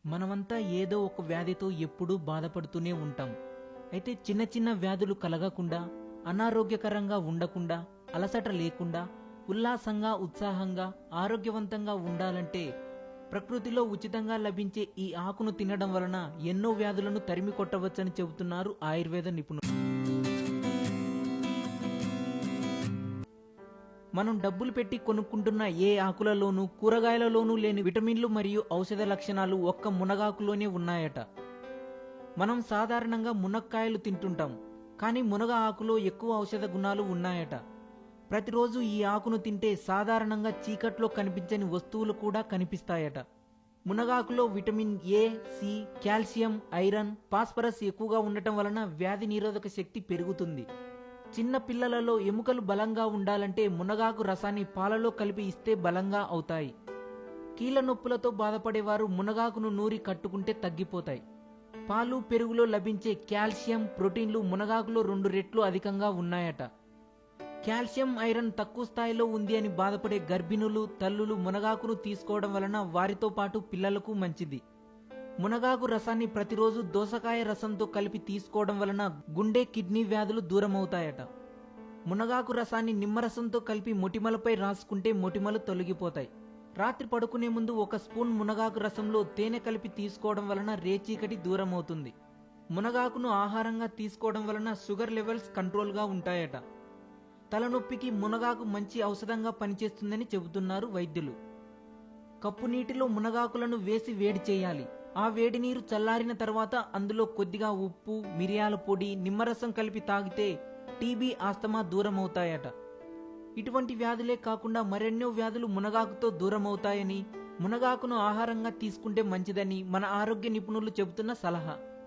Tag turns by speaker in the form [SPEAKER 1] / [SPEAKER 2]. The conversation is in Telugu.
[SPEAKER 1] మనమంతా ఏదో ఒక వ్యాధితో ఎప్పుడూ బాధపడుతూనే ఉంటాం. అయితే చిన్న చిన్న వ్యాధులు కలగకుండా, అనారోగ్యకరంగా ఉండకుండా, అలసట లేకుండా, ఉల్లాసంగా, ఉత్సాహంగా, ఆరోగ్యవంతంగా ఉండాలంటే ప్రకృతిలో ఉచితంగా లభించే ఈ ఆకును తినడం వలన ఎన్నో వ్యాధులను తరిమి కొట్టవచ్చని చెబుతున్నారు ఆయుర్వేద నిపుణులు. మనం డబ్బులు పెట్టి కొనుక్కుంటున్న ఏ ఆకులలోనూ, కూరగాయలలోనూ లేని విటమిన్లు మరియు ఔషధ లక్షణాలు ఒక్క మునగాకులోనే ఉన్నాయట. మనం సాధారణంగా మునక్కాయలు తింటుంటాం, కానీ మునగ ఆకులో ఎక్కువ ఔషధ గుణాలు ఉన్నాయట. ప్రతిరోజు ఈ ఆకును తింటే సాధారణంగా చీకట్లో కనిపించని వస్తువులు కూడా కనిపిస్తాయట. మునగాకులో vitamin A, C, calcium, iron, phosphorus ఎక్కువగా ఉండటం వలన వ్యాధి నిరోధక శక్తి పెరుగుతుంది. చిన్న పిల్లలలో ఎముకలు బలంగా ఉండాలంటే మునగాకు రసాన్ని పాలలో కలిపి ఇస్తే బలంగా అవుతాయి. కీళ్ళ నొప్పులతో బాధపడేవారు మునగాకును నూరి కట్టుకుంటే తగ్గిపోతాయి. పాలు, పెరుగులో లభించే కాల్షియం, ప్రోటీన్లు మునగాకులో 2 రెట్లు అధికంగా ఉన్నాయట. కాల్షియం, ఐరన్ తక్కువ స్థాయిలో ఉంది అని బాధపడే గర్భిణులు, తల్లులు మునగాకును తీసుకోవడం వలన వారితో పాటు పిల్లలకు మంచిది. మునగాకు రసాన్ని ప్రతిరోజు దోసకాయ రసంతో కలిపి తీసుకోవడం వలన గుండె, కిడ్నీ వ్యాధులు దూరమవుతాయట. మునగాకు రసాన్ని నిమ్మరసంతో కలిపి మొటిమలపై రాసుకుంటే మొటిమలు తొలగిపోతాయి. రాత్రి పడుకునే ముందు 1 స్పూన్ మునగాకు రసంలో తేనె కలిపి తీసుకోవడం వలన రేచీకటి దూరమవుతుంది. మునగాకును ఆహారంగా తీసుకోవడం వలన షుగర్ లెవెల్స్ కంట్రోల్గా ఉంటాయట. తలనొప్పికి మునగాకు మంచి ఔషధంగా పనిచేస్తుందని చెబుతున్నారు వైద్యులు. కప్పు నీటిలో మునగాకులను వేసి వేడి చేయాలి. ఆ వేడి నీరు చల్లారిన తర్వాత అందులో కొద్దిగా ఉప్పు, మిరియాల పొడి, నిమ్మరసం కలిపి తాగితే టీబీ, ఆస్తమా దూరమవుతాయట. ఇటువంటి వ్యాధులే కాకుండా మరెన్నో వ్యాధులు మునగాకుతో దూరమవుతాయని, మునగాకును ఆహారంగా తీసుకుంటే మంచిదని మన ఆరోగ్య నిపుణులు చెబుతున్న సలహా.